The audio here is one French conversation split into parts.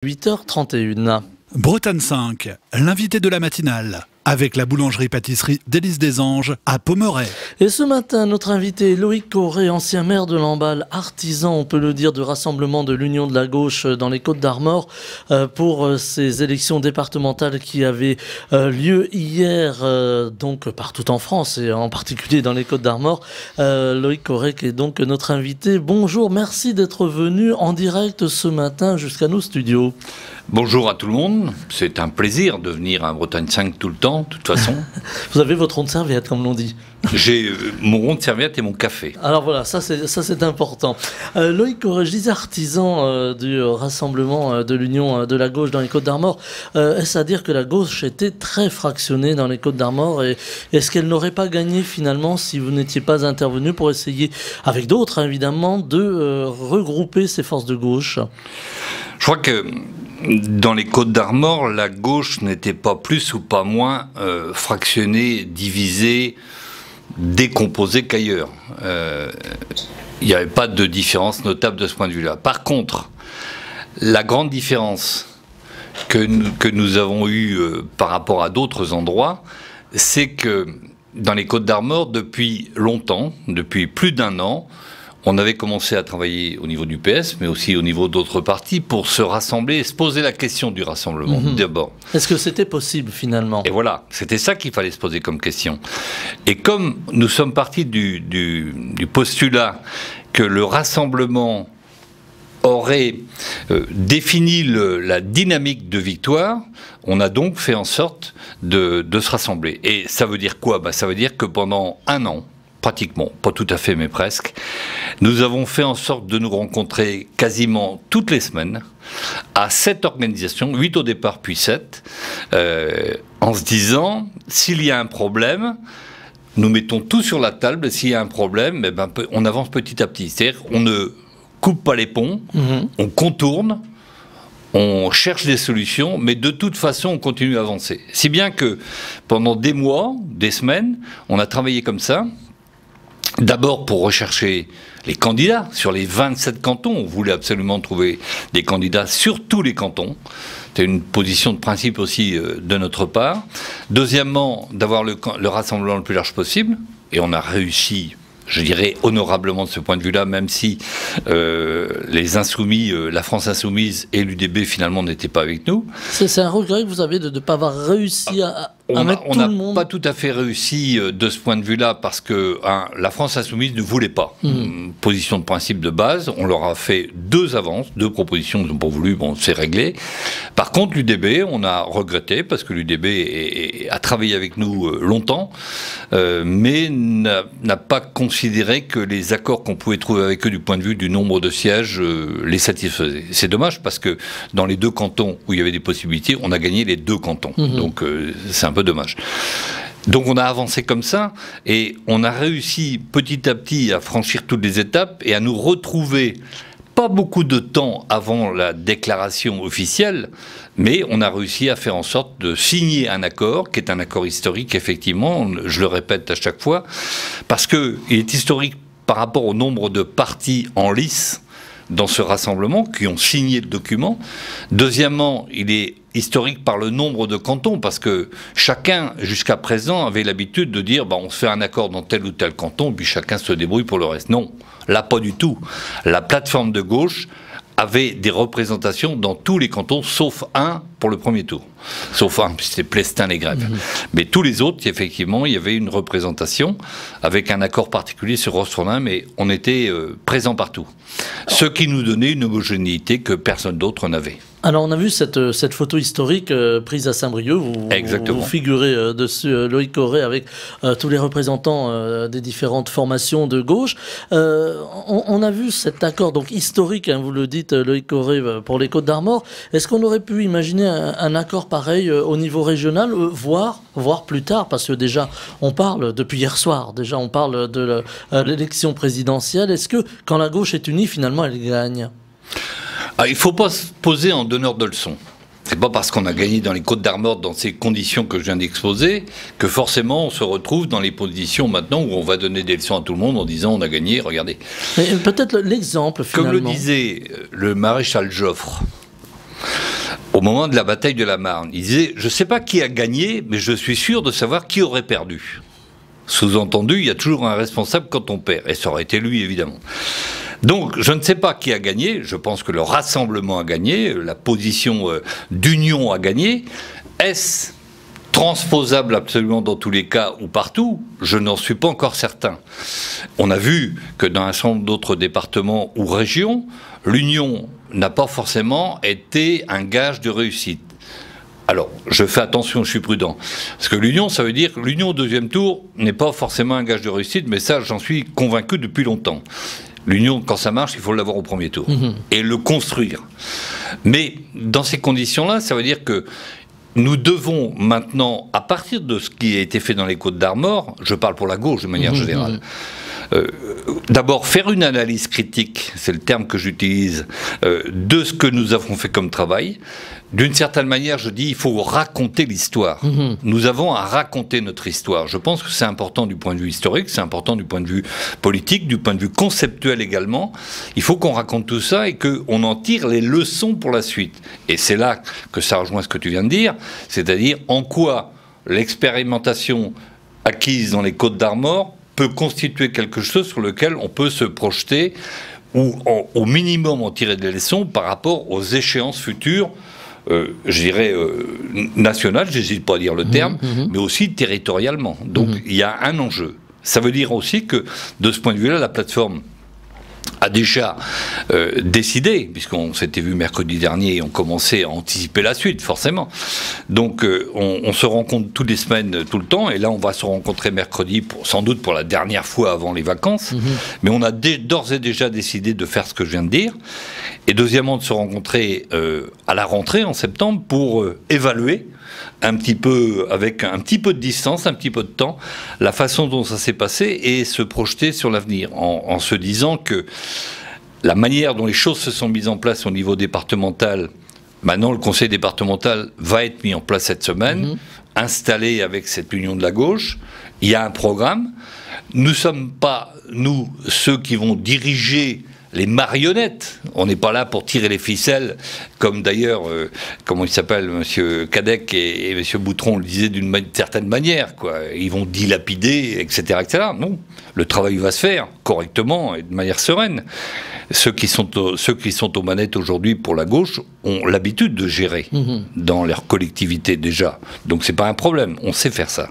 8h31. Bretagne 5, l'invité de la matinale, avec la boulangerie-pâtisserie d'Élise des Anges à Pommerais. Et ce matin, notre invité est Loïc Corré, ancien maire de Lamballe, artisan, on peut le dire, du rassemblement de l'Union de la gauche dans les Côtes-d'Armor pour ces élections départementales qui avaient lieu hier, donc partout en France et en particulier dans les Côtes-d'Armor. Loïc Corré qui est donc notre invité. Bonjour, merci d'être venu en direct ce matin jusqu'à nos studios. Bonjour à tout le monde, c'est un plaisir de venir à Bretagne 5 tout le temps, de toute façon. Vous avez votre rond de serviette, comme l'on dit. J'ai mon rond de serviette et mon café. Alors voilà, ça c'est important. Loïc Corré, je disais artisan du rassemblement de l'Union de la gauche dans les Côtes-d'Armor. Est-ce à dire que la gauche était très fractionnée dans les Côtes-d'Armor et est-ce qu'elle n'aurait pas gagné finalement si vous n'étiez pas intervenu pour essayer, avec d'autres évidemment, de regrouper ces forces de gauche? Je crois que dans les Côtes-d'Armor, la gauche n'était pas plus ou pas moins fractionnée, divisée, décomposée qu'ailleurs. Il n'y avait pas de différence notable de ce point de vue-là. Par contre, la grande différence que nous avons eue par rapport à d'autres endroits, c'est que dans les Côtes-d'Armor, depuis longtemps, depuis plus d'un an, on avait commencé à travailler au niveau du PS, mais aussi au niveau d'autres partis, pour se rassembler et se poser la question du rassemblement, d'abord. Est-ce que c'était possible, finalement? Et voilà, c'était ça qu'il fallait se poser comme question. Et comme nous sommes partis du postulat que le rassemblement aurait défini la dynamique de victoire, on a donc fait en sorte de se rassembler. Et ça veut dire quoi? Ça veut dire que pendant un an, pratiquement, pas tout à fait mais presque, nous avons fait en sorte de nous rencontrer quasiment toutes les semaines à 7 organisations, 8 au départ puis 7, en se disant, s'il y a un problème, nous mettons tout sur la table, s'il y a un problème, on avance petit à petit. C'est-à-dire on ne coupe pas les ponts, on contourne, on cherche des solutions, mais de toute façon, on continue à avancer. Si bien que pendant des mois, des semaines, on a travaillé comme ça. D'abord pour rechercher les candidats sur les 27 cantons. On voulait absolument trouver des candidats sur tous les cantons. C'était une position de principe aussi de notre part. Deuxièmement, d'avoir le rassemblement le plus large possible. Et on a réussi, je dirais, honorablement de ce point de vue-là, même si les Insoumis, la France Insoumise et l'UDB finalement n'étaient pas avec nous. C'est un regret que vous avez de ne pas avoir réussi à mettre tout le monde. On n'a pas tout à fait réussi de ce point de vue-là parce que la France Insoumise ne voulait pas. Position de principe de base, on leur a fait 2 avances, 2 propositions qu'ils n'ont pas voulu, bon, c'est réglé. Par contre, l'UDB, on a regretté parce que l'UDB a travaillé avec nous longtemps, mais n'a pas considéré que les accords qu'on pouvait trouver avec eux du point de vue du nombre de sièges les satisfaisaient. C'est dommage parce que dans les 2 cantons où il y avait des possibilités, on a gagné les 2 cantons. Donc c'est un peu dommage. Donc on a avancé comme ça et on a réussi petit à petit à franchir toutes les étapes et à nous retrouver pas beaucoup de temps avant la déclaration officielle, mais on a réussi à faire en sorte de signer un accord, qui est un accord historique, effectivement, je le répète à chaque fois, parce qu'il est historique par rapport au nombre de partis en lice dans ce rassemblement qui ont signé le document. Deuxièmement, il est historique par le nombre de cantons, parce que chacun, jusqu'à présent, avait l'habitude de dire on se fait un accord dans tel ou tel canton, puis chacun se débrouille pour le reste. Non, là, pas du tout. La plateforme de gauche avait des représentations dans tous les cantons, sauf un pour le premier tour. Sauf un, c'était Plestin-les-Grèves. Mais tous les autres, effectivement, il y avait une représentation avec un accord particulier sur Rostournin, mais on était présents partout. Ce qui nous donnait une homogénéité que personne d'autre n'avait. Alors on a vu cette photo historique prise à Saint-Brieuc, vous figurez dessus Loïc Corré avec tous les représentants des différentes formations de gauche. On a vu cet accord donc historique, vous le dites Loïc Corré, pour les Côtes-d'Armor. Est-ce qu'on aurait pu imaginer un accord pareil au niveau régional, voire plus tard, parce que déjà on parle, depuis hier soir, déjà on parle de l'élection présidentielle. Est-ce que quand la gauche est unie, finalement elle gagne ? Il ne faut pas se poser en donneur de leçons. C'est pas parce qu'on a gagné dans les Côtes-d'Armor dans ces conditions que je viens d'exposer que forcément on se retrouve dans les positions maintenant où on va donner des leçons à tout le monde en disant on a gagné, regardez. Peut-être l'exemple finalement. Comme le disait le maréchal Joffre, au moment de la bataille de la Marne. Il disait « Je ne sais pas qui a gagné, mais je suis sûr de savoir qui aurait perdu ». Sous-entendu, il y a toujours un responsable quand on perd. Et ça aurait été lui, évidemment. Donc, je ne sais pas qui a gagné. Je pense que le rassemblement a gagné, la position d'union a gagné. Est-ce transposable absolument dans tous les cas ou partout? Je n'en suis pas encore certain. On a vu que dans un certain nombre d'autres départements ou régions, l'union n'a pas forcément été un gage de réussite. Alors, je fais attention, je suis prudent. Parce que l'union, ça veut dire que l'union au deuxième tour n'est pas forcément un gage de réussite, mais ça, j'en suis convaincu depuis longtemps. L'union, quand ça marche, il faut l'avoir au premier tour. Et le construire. Mais dans ces conditions-là, ça veut dire que nous devons maintenant, à partir de ce qui a été fait dans les Côtes-d'Armor, je parle pour la gauche de manière générale, d'abord faire une analyse critique, c'est le terme que j'utilise, de ce que nous avons fait comme travail. D'une certaine manière, je dis, il faut raconter l'histoire. Nous avons à raconter notre histoire. Je pense que c'est important du point de vue historique, c'est important du point de vue politique, du point de vue conceptuel également. Il faut qu'on raconte tout ça et qu'on en tire les leçons pour la suite. Et c'est là que ça rejoint ce que tu viens de dire, c'est-à-dire en quoi l'expérimentation acquise dans les Côtes-d'Armor peut constituer quelque chose sur lequel on peut se projeter ou au minimum en tirer des leçons par rapport aux échéances futures, je dirais nationales, j'hésite pas à dire le terme, mais aussi territorialement. Donc il y a un enjeu. Ça veut dire aussi que de ce point de vue-là, la plateforme a déjà décidé, puisqu'on s'était vu mercredi dernier et on commençait à anticiper la suite, forcément. Donc on se rencontre toutes les semaines, tout le temps, et là on va se rencontrer mercredi, sans doute pour la dernière fois avant les vacances, mais on a d'ores et déjà décidé de faire ce que je viens de dire, et deuxièmement de se rencontrer à la rentrée en septembre pour évaluer un petit peu, avec un petit peu de distance, un petit peu de temps, la façon dont ça s'est passé et se projeter sur l'avenir, en se disant que la manière dont les choses se sont mises en place au niveau départemental, maintenant le conseil départemental va être mis en place cette semaine, installé avec cette union de la gauche, il y a un programme, nous ne sommes pas, nous, ceux qui vont diriger les marionnettes. On n'est pas là pour tirer les ficelles, comme d'ailleurs, comment il s'appelle, M. Cadec et M. Boutron le disaient d'une certaine manière, quoi. Ils vont dilapider, etc., etc. Non, le travail va se faire correctement et de manière sereine. Ceux qui sont aux manettes aujourd'hui pour la gauche ont l'habitude de gérer dans leur collectivité déjà. Donc c'est pas un problème, on sait faire ça.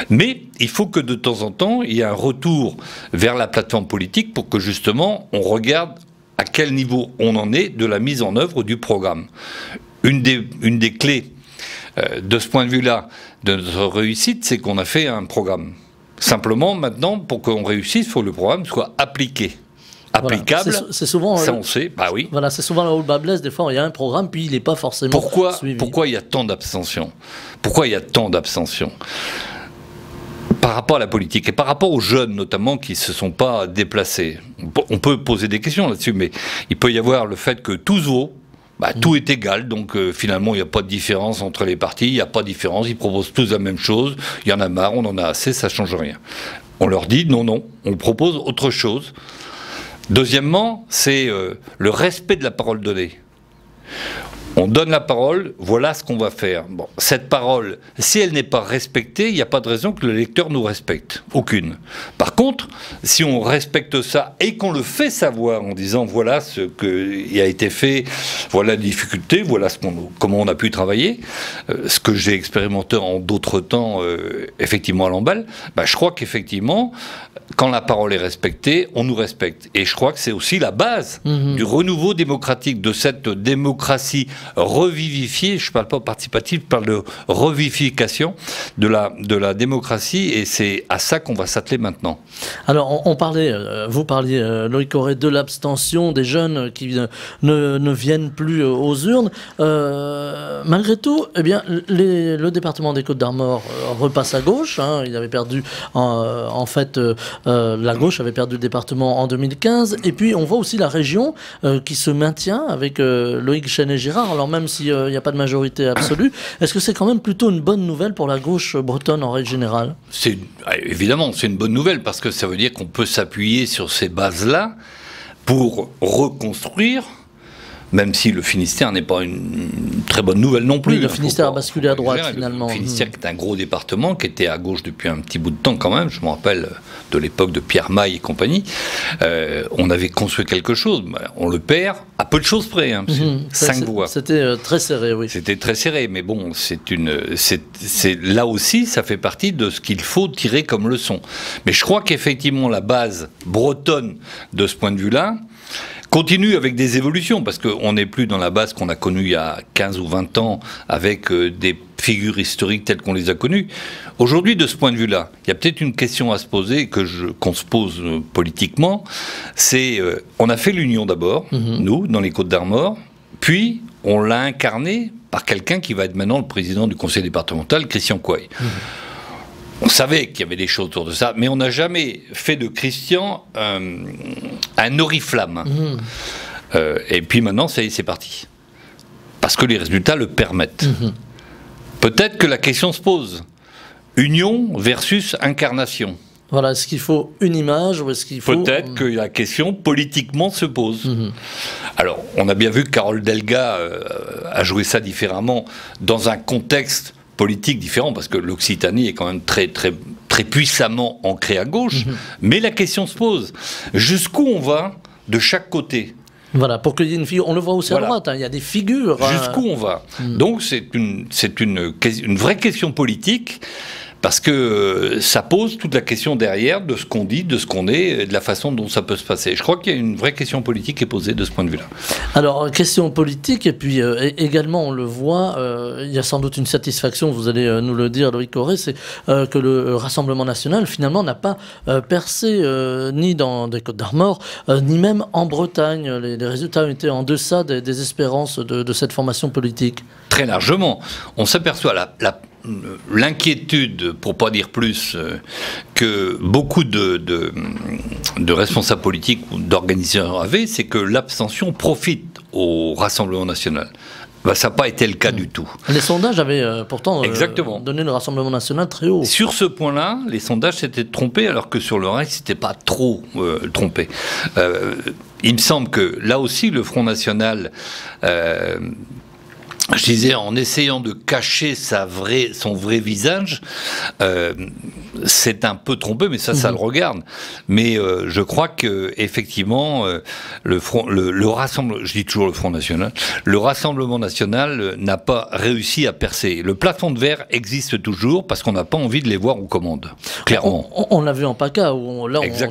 Mais il faut que de temps en temps, il y ait un retour vers la plateforme politique pour que justement on regarde à quel niveau on en est de la mise en œuvre du programme. Une des clés de ce point de vue-là de notre réussite, c'est qu'on a fait un programme. Simplement, maintenant, pour qu'on réussisse, il faut que le programme soit appliqué. Applicable, voilà. C'est souvent, ça on sait, bah oui. Voilà, c'est souvent là où le bas blesse, des fois il y a un programme, puis il n'est pas forcément suivi. Pourquoi il y a tant d'abstention? Pourquoi il y a tant d'abstention par rapport à la politique et par rapport aux jeunes notamment qui ne se sont pas déplacés? On peut poser des questions là-dessus, mais il peut y avoir le fait que tout se vaut. Tout est égal, donc finalement il n'y a pas de différence entre les partis, il n'y a pas de différence, ils proposent tous la même chose, il y en a marre, on en a assez, ça ne change rien. On leur dit non, non, on propose autre chose. Deuxièmement, c'est le respect de la parole donnée. On donne la parole, voilà ce qu'on va faire. Bon, cette parole, si elle n'est pas respectée, il n'y a pas de raison que le lecteur nous respecte. Aucune. Par contre, si on respecte ça et qu'on le fait savoir en disant voilà ce qui a été fait, voilà les difficultés, voilà comment on a pu travailler, ce que j'ai expérimenté en d'autres temps, effectivement à l'emballe, je crois qu'effectivement, quand la parole est respectée, on nous respecte. Et je crois que c'est aussi la base du renouveau démocratique, de cette démocratie revivifiée. Je ne parle pas participative, je parle de revivification de la démocratie, et c'est à ça qu'on va s'atteler maintenant. Alors, vous parliez, Loïc Auré, de l'abstention des jeunes qui ne viennent plus aux urnes. Malgré tout, eh bien, le département des Côtes-d'Armor repasse à gauche. Il avait perdu, en fait, la gauche avait perdu le département en 2015. Et puis, on voit aussi la région qui se maintient avec Loïc Chenet-Girard. Alors, même s'il n'y a pas de majorité absolue, est-ce que c'est quand même plutôt une bonne nouvelle pour la gauche bretonne en règle générale? Évidemment, c'est une bonne nouvelle parce que ça veut dire qu'on peut s'appuyer sur ces bases-là pour reconstruire même si le Finistère n'est pas une très bonne nouvelle non plus. Oui, le Finistère a basculé à droite, finalement. Le Finistère qui est un gros département, qui était à gauche depuis un petit bout de temps quand même, je me rappelle de l'époque de Pierre Maille et compagnie, on avait construit quelque chose, on le perd à peu de choses près, 5 voix. C'était très serré, oui. C'était très serré, mais bon, là aussi, ça fait partie de ce qu'il faut tirer comme leçon. Mais je crois qu'effectivement, la base bretonne, de ce point de vue-là, continue avec des évolutions, parce qu'on n'est plus dans la base qu'on a connue il y a 15 ou 20 ans, avec des figures historiques telles qu'on les a connues. Aujourd'hui, de ce point de vue-là, il y a peut-être une question à se poser, qu'on se pose politiquement, c'est, on a fait l'union d'abord, nous, dans les Côtes-d'Armor, puis on l'a incarné par quelqu'un qui va être maintenant le président du conseil départemental, Christian Coy. On savait qu'il y avait des choses autour de ça, mais on n'a jamais fait de Christian un oriflamme. Et puis maintenant, ça y est, c'est parti. Parce que les résultats le permettent. Peut-être que la question se pose. Union versus incarnation. Voilà, est-ce qu'il faut une image ou est-ce qu'il faut... Peut-être que la question politiquement se pose. Alors, on a bien vu que Carole Delga a joué ça différemment dans un contexte politique différent, parce que l'Occitanie est quand même très, très, très puissamment ancrée à gauche, mais la question se pose. Jusqu'où on va de chaque côté? Voilà, pour qu'il y ait une figure, on le voit aussi à droite, il y a des figures. Jusqu'où on va? Donc c'est une vraie question politique, parce que ça pose toute la question derrière de ce qu'on dit, de ce qu'on est, et de la façon dont ça peut se passer. Je crois qu'il y a une vraie question politique qui est posée de ce point de vue-là. Alors, question politique, et puis également, on le voit, il y a sans doute une satisfaction, vous allez nous le dire, Loïc Corré, c'est que le Rassemblement national, finalement, n'a pas percé ni dans des Côtes-d'Armor, ni même en Bretagne. Les résultats ont été en deçà des espérances de cette formation politique. Très largement. On s'aperçoit l'inquiétude, pour pas dire plus, que beaucoup de responsables politiques ou d'organisateurs avaient, c'est que l'abstention profite au Rassemblement national. Ben, ça n'a pas été le cas du tout. Les sondages avaient pourtant donné le Rassemblement national très haut. Sur ce point-là, les sondages s'étaient trompés, alors que sur le reste, c'était pas trop trompé. Il me semble que là aussi, le Front national... je disais, en essayant de cacher son vrai visage, c'est un peu trompé, mais ça le regarde. Mais je crois que effectivement, le Rassemblement, je dis toujours le Front national, le Rassemblement national n'a pas réussi à percer. Le plafond de verre existe toujours parce qu'on n'a pas envie de les voir aux commandes, clairement. On l'a vu en PACA, où là on disait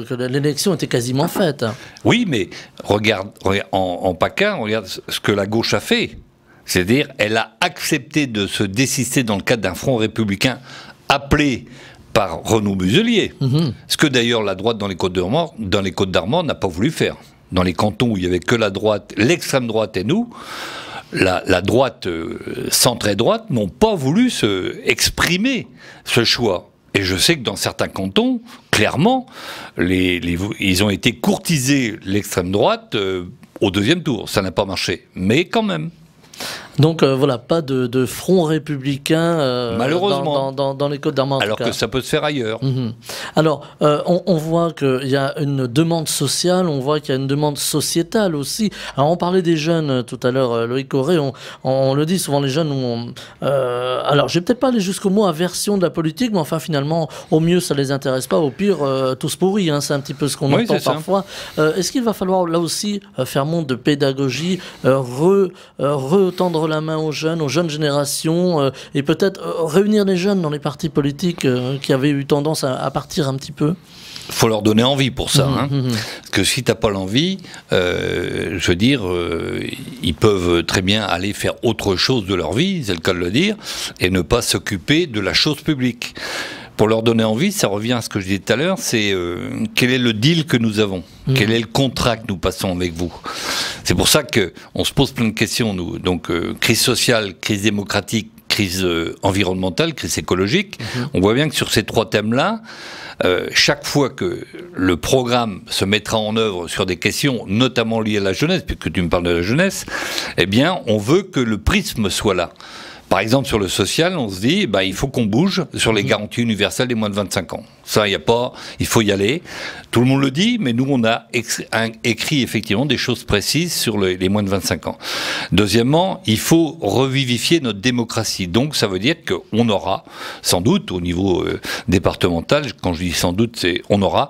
que l'élection était quasiment faite. Oui, mais regarde en PACA, regarde ce que la gauche a fait. C'est-à-dire, elle a accepté de se désister dans le cadre d'un front républicain appelé par Renaud Muselier. Ce que d'ailleurs la droite dans les Côtes-d'Armor n'a pas voulu faire. Dans les cantons où il n'y avait que la droite, l'extrême droite et nous, la droite centre-droite n'ont pas voulu exprimer ce choix. Et je sais que dans certains cantons, clairement, ils ont été courtisés, l'extrême droite, au deuxième tour. Ça n'a pas marché. Mais quand même. Donc voilà, pas de front républicain malheureusement dans les Côtes-d'Armor. Alors que ça peut se faire ailleurs. Alors, on voit qu'il y a une demande sociale, on voit qu'il y a une demande sociétale aussi. Alors, on parlait des jeunes tout à l'heure, Loïc Corré, on le dit souvent, les jeunes alors, je vais peut-être pas aller jusqu'au mot aversion de la politique, mais enfin, finalement, au mieux, ça les intéresse pas, au pire, tous pourris, c'est un petit peu ce qu'on entend parfois. Est-ce qu'il va falloir, là aussi, faire montre de pédagogie, retendre la main aux jeunes générations, et peut-être réunir les jeunes dans les partis politiques qui avaient eu tendance à partir un petit peu? Il faut leur donner envie pour ça. Parce que si tu n'as pas l'envie, je veux dire, ils peuvent très bien aller faire autre chose de leur vie, c'est le cas de le dire, et ne pas s'occuper de la chose publique. Pour leur donner envie, ça revient à ce que je disais tout à l'heure, c'est quel est le deal que nous avons, quel est le contrat que nous passons avec vous. C'est pour ça qu'on se pose plein de questions, nous. Donc, crise sociale, crise démocratique, crise environnementale, crise écologique. On voit bien que sur ces trois thèmes-là, chaque fois que le programme se mettra en œuvre sur des questions notamment liées à la jeunesse, puisque tu me parles de la jeunesse, eh bien, on veut que le prisme soit là. Par exemple, sur le social, on se dit, il faut qu'on bouge sur les garanties universelles des moins de 25 ans. Ça, il faut y aller. Tout le monde le dit, mais nous, on a écrit effectivement des choses précises sur les moins de 25 ans. Deuxièmement, il faut revivifier notre démocratie. Donc, ça veut dire qu'on aura, sans doute, au niveau départemental, quand je dis sans doute, c'est on aura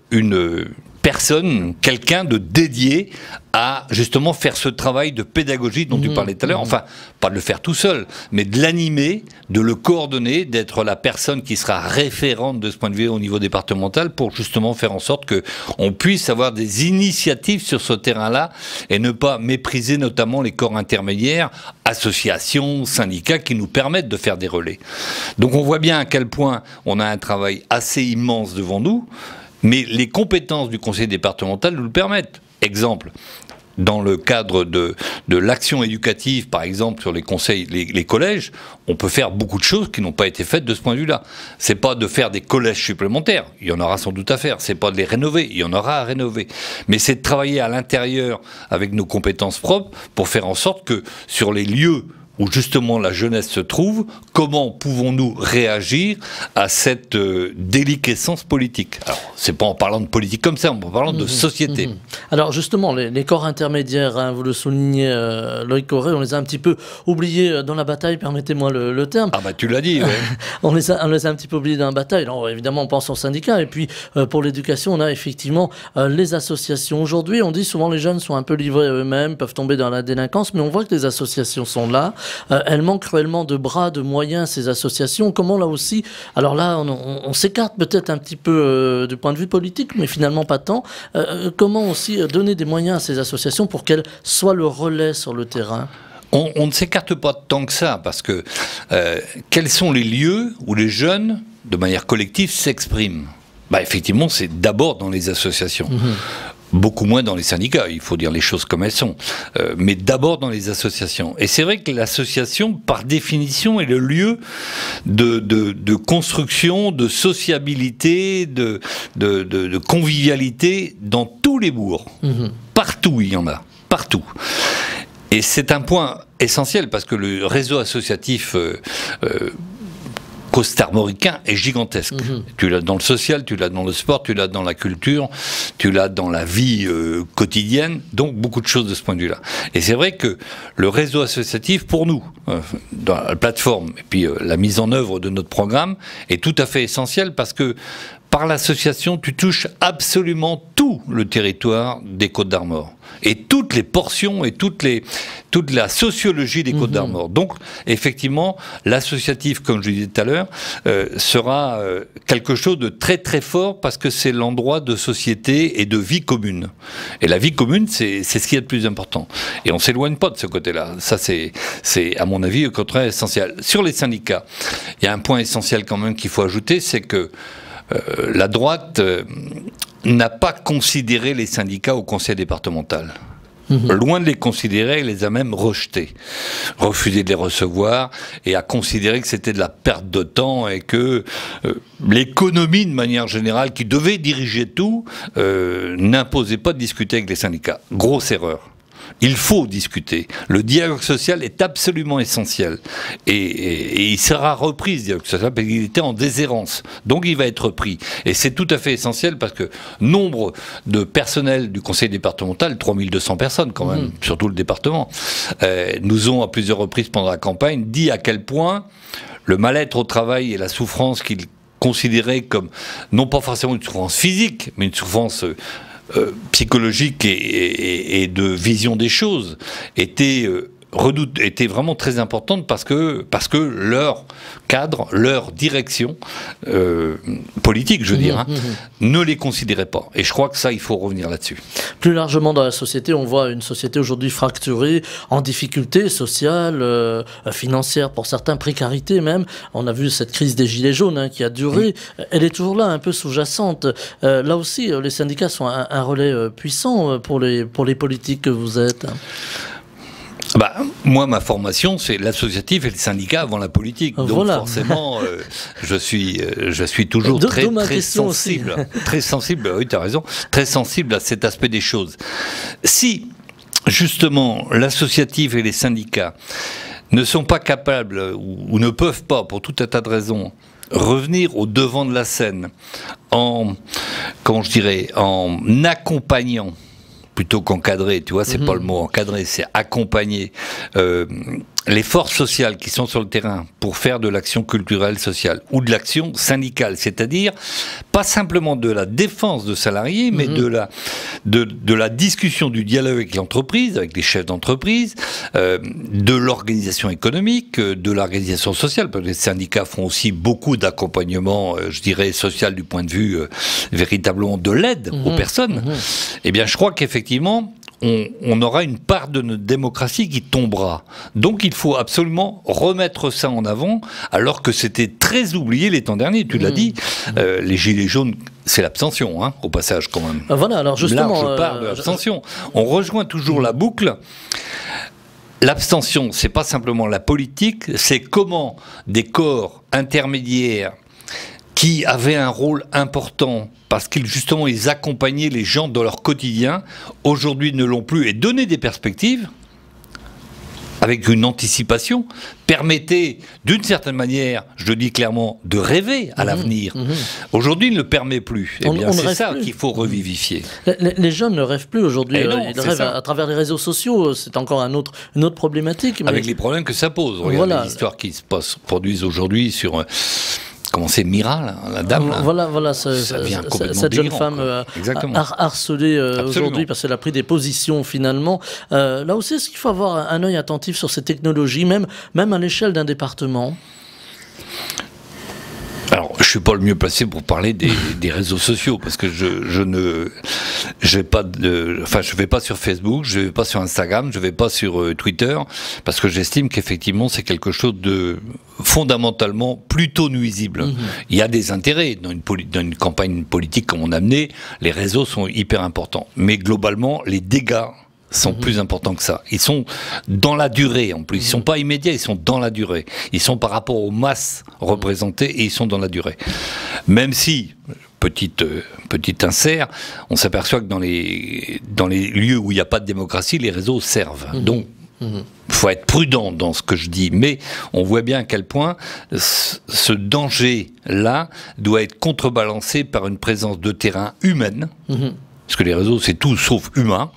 une personne, quelqu'un de dédié à justement faire ce travail de pédagogie dont tu parlais tout à l'heure. Enfin, pas de le faire tout seul, mais de l'animer, de le coordonner, d'être la personne qui sera référente de ce point de vue au niveau départemental pour justement faire en sorte qu'on puisse avoir des initiatives sur ce terrain-là et ne pas mépriser notamment les corps intermédiaires, associations, syndicats qui nous permettent de faire des relais. Donc on voit bien à quel point on a un travail assez immense devant nous. Mais les compétences du conseil départemental nous le permettent. Exemple, dans le cadre de l'action éducative, par exemple, sur les conseils, les collèges, on peut faire beaucoup de choses qui n'ont pas été faites de ce point de vue-là. C'est pas de faire des collèges supplémentaires, il y en aura sans doute à faire. C'est pas de les rénover, il y en aura à rénover. Mais c'est de travailler à l'intérieur avec nos compétences propres pour faire en sorte que sur les lieux où justement la jeunesse se trouve, comment pouvons-nous réagir à cette déliquescence politique? Alors, c'est pas en parlant de politique comme ça, en parlant de société. Alors justement, les corps intermédiaires, hein, vous le soulignez, Loïc Corré, on les a un petit peu oubliés dans la bataille, permettez-moi le terme. Ah bah tu l'as dit, ouais. on les a un petit peu oubliés dans la bataille. Alors évidemment, on pense aux syndicats, et puis pour l'éducation, on a effectivement les associations. Aujourd'hui, on dit souvent les jeunes sont un peu livrés à eux-mêmes, peuvent tomber dans la délinquance, mais on voit que les associations sont là. Elles manquent cruellement de bras, de moyens, ces associations. Comment là aussi, alors là, on s'écarte peut-être un petit peu du point de vue politique, mais finalement pas tant. Comment aussi donner des moyens à ces associations pour qu'elles soient le relais sur le terrain? On ne s'écarte pas tant que ça, parce que quels sont les lieux où les jeunes, de manière collective, s'expriment? Effectivement, c'est d'abord dans les associations. Beaucoup moins dans les syndicats, il faut dire les choses comme elles sont, mais d'abord dans les associations. Et c'est vrai que l'association, par définition, est le lieu de construction, de sociabilité, de convivialité dans tous les bourgs. Partout, il y en a. Partout. Et c'est un point essentiel, parce que le réseau associatif costarmoricain est gigantesque. Tu l'as dans le social, tu l'as dans le sport, tu l'as dans la culture, tu l'as dans la vie quotidienne, donc beaucoup de choses de ce point de vue-là. Et c'est vrai que le réseau associatif, pour nous, dans la plateforme, et puis la mise en œuvre de notre programme, est tout à fait essentielle, parce que par l'association, tu touches absolument tout le territoire des Côtes-d'Armor. Et toutes les portions et toute la sociologie des Côtes-d'Armor. Donc, effectivement, l'associatif, comme je disais tout à l'heure, sera quelque chose de très très fort, parce que c'est l'endroit de société et de vie commune. Et la vie commune, c'est ce qu'il y a de plus important. Et on ne s'éloigne pas de ce côté-là. Ça, c'est à mon avis, au contraire, essentiel. Sur les syndicats, il y a un point essentiel quand même qu'il faut ajouter, c'est que la droite n'a pas considéré les syndicats au conseil départemental. Loin de les considérer, il les a même rejetés, refusé de les recevoir, et a considéré que c'était de la perte de temps, et que l'économie, de manière générale, qui devait diriger tout, n'imposait pas de discuter avec les syndicats. Grosse erreur. Il faut discuter. Le dialogue social est absolument essentiel. Et il sera repris, ce dialogue social, parce qu'il était en déshérence. Donc il va être repris. Et c'est tout à fait essentiel, parce que nombre de personnel du conseil départemental, 3200 personnes quand même, sur tout le département, nous ont à plusieurs reprises pendant la campagne dit à quel point le mal-être au travail et la souffrance qu'ils considéraient comme, non pas forcément une souffrance physique, mais une souffrance psychologique et de vision des choses était vraiment très importante, parce que leur cadre, leur direction politique, je veux dire, ne les considérait pas. Et je crois que ça, il faut revenir là-dessus. Plus largement dans la société, on voit une société aujourd'hui fracturée, en difficulté sociale, financière pour certains, précarité même. On a vu cette crise des gilets jaunes qui a duré. Elle est toujours là, un peu sous-jacente. Là aussi, les syndicats sont un relais puissant pour les politiques que vous êtes. Moi, ma formation, c'est l'associatif et le syndicat avant la politique. Donc voilà. Forcément, je suis toujours très sensible. Très sensible, oui, tu as raison, très sensible à cet aspect des choses. Si justement, l'associatif et les syndicats ne sont pas capables ou ne peuvent pas, pour tout un tas de raisons, revenir au devant de la scène en accompagnant, plutôt qu'encadrer, tu vois, c'est pas le mot encadrer, c'est accompagner les forces sociales qui sont sur le terrain pour faire de l'action culturelle sociale ou de l'action syndicale, c'est-à-dire pas simplement de la défense de salariés, mais de la discussion, du dialogue avec l'entreprise, avec les chefs d'entreprise, de l'organisation économique, de l'organisation sociale, parce que les syndicats font aussi beaucoup d'accompagnement, je dirais, social du point de vue véritablement de l'aide aux personnes. Eh bien, je crois qu'effectivement, on aura une part de notre démocratie qui tombera. Donc il faut absolument remettre ça en avant, alors que c'était très oublié les temps derniers, tu l'as dit. Les gilets jaunes, c'est l'abstention, hein, au passage quand même. Voilà, alors justement... Large part de l'abstention. On rejoint toujours la boucle. L'abstention, c'est pas simplement la politique, c'est comment des corps intermédiaires qui avaient un rôle important parce qu'ils justement ils accompagnaient les gens dans leur quotidien, aujourd'hui ne l'ont plus, et donner des perspectives avec une anticipation permettait d'une certaine manière, je le dis clairement, de rêver à l'avenir. Aujourd'hui, il ne le permet plus. Eh bien, c'est ça qu'il faut revivifier. Les jeunes ne rêvent plus aujourd'hui. Ils rêvent à travers les réseaux sociaux. C'est encore une autre problématique. Mais... Avec les problèmes que ça pose. Regarde les histoires qui se produisent aujourd'hui sur... Comment c'est Mira, la dame là. Voilà cette jeune femme harcelée aujourd'hui parce qu'elle a pris des positions finalement. Là aussi, est-ce qu'il faut avoir un œil attentif sur ces technologies, même à l'échelle d'un département ? Alors, je suis pas le mieux placé pour parler des réseaux sociaux parce que je vais pas sur Facebook, je vais pas sur Instagram, je vais pas sur Twitter parce que j'estime qu'effectivement c'est quelque chose de fondamentalement plutôt nuisible. Il y a des intérêts dans une campagne politique comme on a mené, les réseaux sont hyper importants, mais globalement les dégâts sont plus importants que ça. Ils sont dans la durée en plus. Ils sont pas immédiats, ils sont dans la durée. Ils sont par rapport aux masses représentées et ils sont dans la durée. Même si, petit insert, on s'aperçoit que dans les lieux où il n'y a pas de démocratie, les réseaux servent. Donc, il faut être prudent dans ce que je dis, mais on voit bien à quel point ce danger-là doit être contrebalancé par une présence de terrain humaine. Parce que les réseaux, c'est tout sauf humain,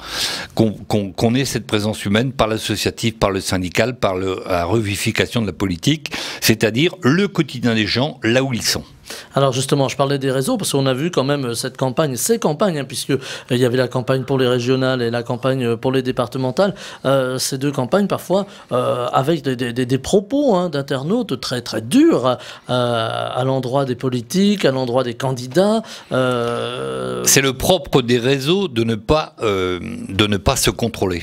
qu'on ait cette présence humaine par l'associatif, par le syndical, par la revivification de la politique, c'est-à-dire le quotidien des gens, là où ils sont. Alors justement, je parlais des réseaux, parce qu'on a vu quand même ces campagnes, hein, puisqu'il y avait la campagne pour les régionales et la campagne pour les départementales, ces deux campagnes parfois avec des propos d'internautes très très durs à l'endroit des politiques, à l'endroit des candidats. C'est le propre des réseaux de ne pas se contrôler,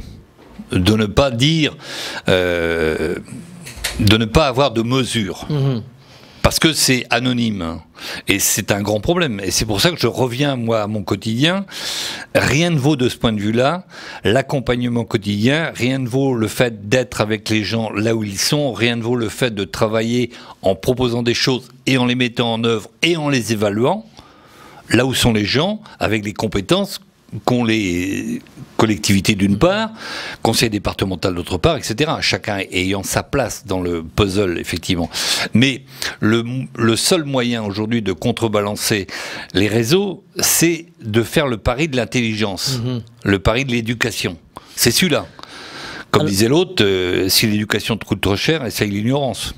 de ne pas dire, de ne pas avoir de mesures. Parce que c'est anonyme, et c'est un grand problème. Et c'est pour ça que je reviens, moi, à mon quotidien. Rien ne vaut, de ce point de vue-là, l'accompagnement quotidien, rien ne vaut le fait d'être avec les gens là où ils sont, rien ne vaut le fait de travailler en proposant des choses et en les mettant en œuvre et en les évaluant, là où sont les gens, avec les compétences qu'ont les collectivités d'une part, conseil départemental d'autre part, etc. Chacun ayant sa place dans le puzzle, effectivement. Mais le seul moyen aujourd'hui de contrebalancer les réseaux, c'est de faire le pari de l'intelligence, le pari de l'éducation. C'est celui-là. Comme disait l'autre, si l'éducation te coûte trop cher, essaye l'ignorance.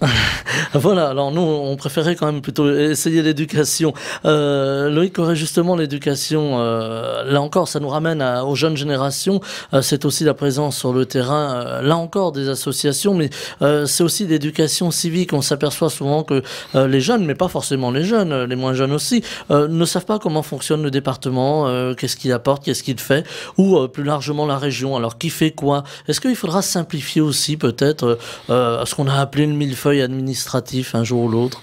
Voilà, alors nous, on préférait quand même plutôt essayer l'éducation. Loïc Corré, justement, l'éducation, là encore, ça nous ramène aux jeunes générations. C'est aussi la présence sur le terrain, là encore, des associations, mais c'est aussi l'éducation civique. On s'aperçoit souvent que les jeunes, mais pas forcément les jeunes, les moins jeunes aussi, ne savent pas comment fonctionne le département, qu'est-ce qu'il apporte, qu'est-ce qu'il fait, ou plus largement la région. Alors, qui fait quoi? Est-ce qu'il faudra simplifier aussi peut-être ce qu'on a appelé le millefeuille administratif un jour ou l'autre?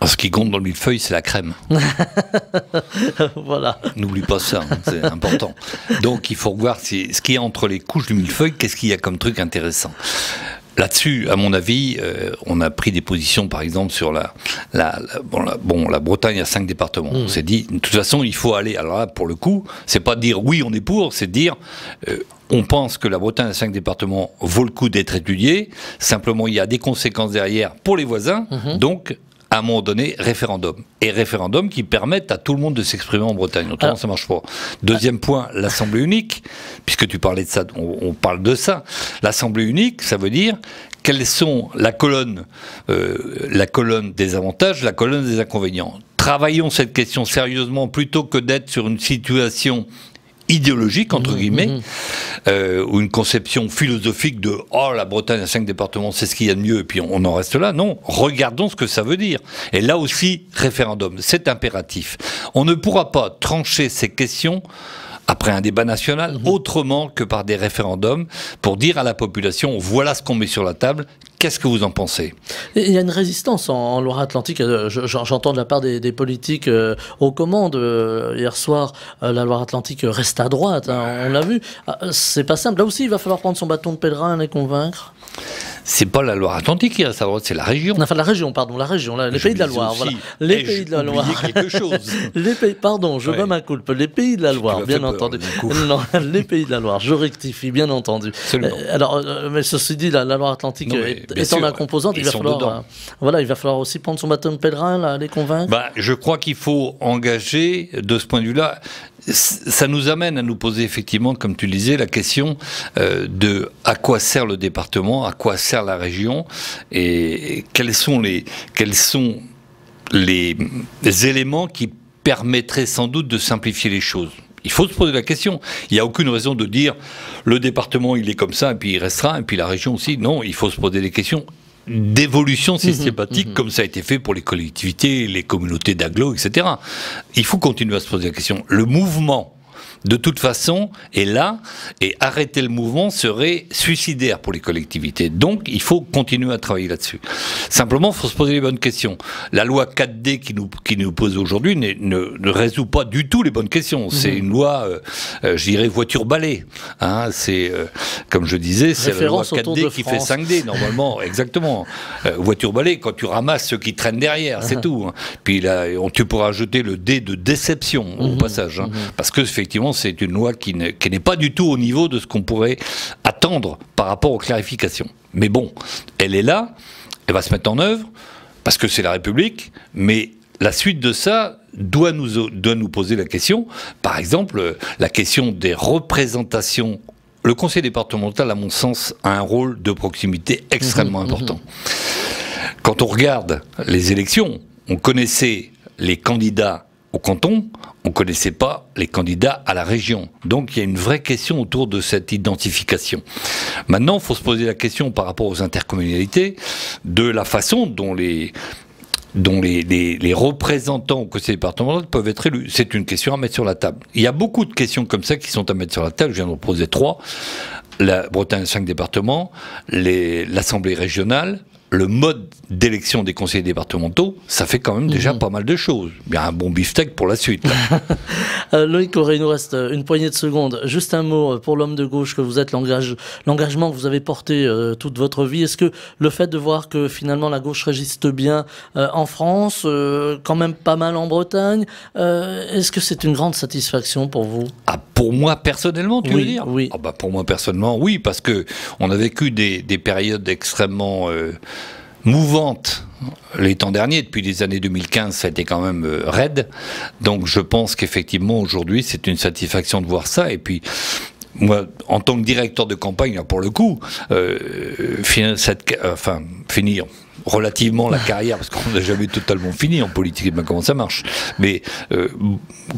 Ce qui compte dans le millefeuille, c'est la crème. Voilà. N'oublie pas ça, hein, c'est important. Donc il faut revoir ce qu'il y a entre les couches du millefeuille, qu'est-ce qu'il y a comme truc intéressant. Là-dessus, à mon avis, on a pris des positions, par exemple, sur la Bretagne a 5 départements. On s'est dit, de toute façon, il faut aller. Alors là, pour le coup, c'est pas dire oui, on est pour, c'est dire on pense que la Bretagne à 5 départements vaut le coup d'être étudiée. Simplement, il y a des conséquences derrière pour les voisins. Donc, à un moment donné, référendum. Et référendum qui permettent à tout le monde de s'exprimer en Bretagne. Autrement, ça marche pas. Deuxième point, l'Assemblée unique. Puisque tu parlais de ça, on parle de ça. L'Assemblée unique, ça veut dire quelles sont la colonne des avantages, la colonne des inconvénients. Travaillons cette question sérieusement plutôt que d'être sur une situation idéologique, entre guillemets, ou une conception philosophique de « Oh, la Bretagne à 5 départements, c'est ce qu'il y a de mieux, et puis on en reste là ». Non, regardons ce que ça veut dire. Et là aussi, référendum, c'est impératif. On ne pourra pas trancher ces questions après un débat national, autrement que par des référendums, pour dire à la population, voilà ce qu'on met sur la table, qu'est-ce que vous en pensez? Il y a une résistance en Loire-Atlantique, j'entends de la part des politiques aux commandes. Hier soir, la Loire-Atlantique reste à droite, hein, on l'a vu. C'est pas simple, là aussi il va falloir prendre son bâton de pèlerin et les convaincre. C'est pas la Loire-Atlantique qui reste à droite, c'est la région. Enfin, la région, pardon, la région, les pays de la Loire. Voilà. Les pays de la Loire. Quelque chose. Les pays, pardon, je bats ma culpe. Les pays de la Loire, bien entendu. Non, les pays de la Loire, je rectifie, bien entendu. Alors, mais ceci dit, la Loire-Atlantique étant la composante, il va falloir aussi prendre son bâton de pèlerin, là, les convaincre. Je crois qu'il faut engager, de ce point de vue-là, ça nous amène à nous poser effectivement, comme tu le disais, la question de à quoi sert le département, à quoi sert la région, et quels sont les éléments qui permettraient sans doute de simplifier les choses. Il faut se poser la question. Il n'y a aucune raison de dire le département il est comme ça et puis il restera, et puis la région aussi. Non, il faut se poser des questions d'évolution systématique, comme ça a été fait pour les collectivités, les communautés d'agglo, etc. Il faut continuer à se poser la question. Le mouvement, de toute façon, est là, et arrêter le mouvement serait suicidaire pour les collectivités. Donc, il faut continuer à travailler là-dessus. Simplement, il faut se poser les bonnes questions. La loi 4D qui nous pose aujourd'hui ne résout pas du tout les bonnes questions. C'est une loi, je dirais, voiture-balai. Hein, c'est, comme je disais, c'est la loi 4D qui fait 5D, normalement. Exactement. Voiture-balai, quand tu ramasses ceux qui traînent derrière, c'est tout. Hein. Puis là, tu pourras ajouter le D de déception, au passage. Hein, parce que, effectivement, c'est une loi qui n'est pas du tout au niveau de ce qu'on pourrait attendre par rapport aux clarifications. Mais bon, elle est là, elle va se mettre en œuvre, parce que c'est la République, mais la suite de ça doit nous poser la question, par exemple, la question des représentations. Le conseil départemental, à mon sens, a un rôle de proximité extrêmement important. Quand on regarde les élections, on connaissait les candidats au canton, on ne connaissait pas les candidats à la région. Donc il y a une vraie question autour de cette identification. Maintenant, il faut se poser la question par rapport aux intercommunalités, de la façon dont les représentants au conseil départemental peuvent être élus. C'est une question à mettre sur la table. Il y a beaucoup de questions comme ça qui sont à mettre sur la table. Je viens de proposer 3. La Bretagne, 5 départements, l'Assemblée régionale, le mode d'élection des conseillers départementaux, ça fait quand même déjà pas mal de choses. Il y a un bon beefsteak pour la suite. Loïc Corré, il nous reste une poignée de secondes. Juste un mot pour l'homme de gauche que vous êtes, l'engagement que vous avez porté toute votre vie. Est-ce que le fait de voir que finalement la gauche résiste bien en France, quand même pas mal en Bretagne, est-ce que c'est une grande satisfaction pour vous? Pour moi personnellement, tu veux dire? Oui. Pour moi personnellement, oui, parce que on a vécu des périodes extrêmement mouvante les temps derniers, depuis les années 2015, ça a été quand même raide. Donc je pense qu'effectivement aujourd'hui c'est une satisfaction de voir ça. Et puis moi, en tant que directeur de campagne, pour le coup, finir relativement la carrière, parce qu'on n'a jamais totalement fini en politique, comment ça marche, mais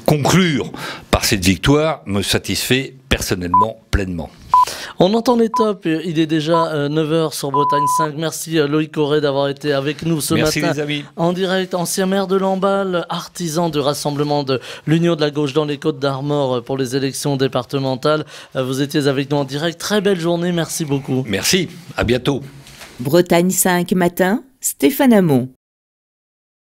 conclure par cette victoire me satisfait personnellement pleinement. On entend les tops, il est déjà 9h sur Bretagne 5. Merci Loïc Corré d'avoir été avec nous ce matin. Merci les amis. En direct, ancien maire de Lamballe, artisan du rassemblement de l'Union de la gauche dans les Côtes d'Armor pour les élections départementales. Vous étiez avec nous en direct. Très belle journée, merci beaucoup. Merci, à bientôt. Bretagne 5 matin, Stéphane Hamon.